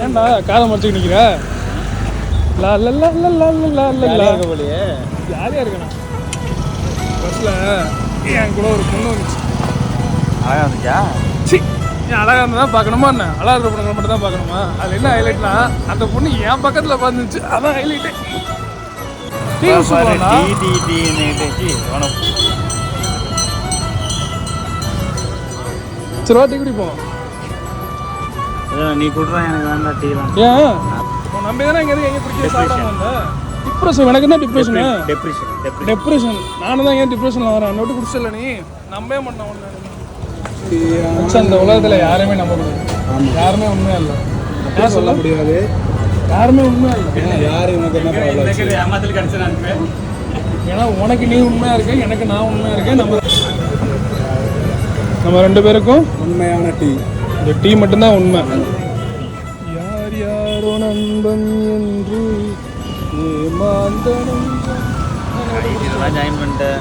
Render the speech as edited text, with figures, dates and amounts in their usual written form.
ஏன்டா காலம் மறைச்சு நிற்கிற? ஜாலியாக இருக்கண்ணா. பஸ்ஸில் என் கூட ஒரு பொண்ணு வந்துச்சு. அழகாக இருந்துச்சா? சி, என் அழகாக இருந்தால் தான் பார்க்கணுமா என்ன? அழகாக இருக்கிற பொண்ணுங்களை மட்டும் தான் பார்க்கணுமா? அதில் என்ன ஹைலைட்னா அந்த பொண்ணு என் பக்கத்தில் பார்த்துச்சு. அதான் ஹைலைட்டு. சரி, டீ குடிப்போம். நீ குடுறா, எனக்கு வேண்டாம் டீ தான். ஏன் உன் நம்பி தானே எங்கே குடிக்க சாப்பிடாம வந்தேன். டிப்ரெஷன் எனக்கு தான் டிப்ரெஷனு. டிப்ரெஷன் நானும் தான் ஏன் டிப்ரெஷனில் வரேன். நோட்டு குடிச்சல நீ நம்பவே மாட்டேன் ஒன்று. அந்த உலகத்தில் யாருமே நம்ப முடியாது. யாருமே உண்மையாக இல்லை. ஏன் சொல்ல முடியாது? யாருமே உண்மையாக இல்லை. யார் உனக்கு என்ன ஏமாத்தல் கிடச்சி? ஏன்னா உனக்கு நீ உண்மையாக இருக்க, எனக்கு நான் உண்மையாக இருக்கேன். நம்ம ரெண்டு பேருக்கும் உண்மையான டீ. இந்த டீ மட்டும்தான் உண்மை. யார் யாரோ நண்பன் என்று ஜாயின் பண்ணிட்டேன்.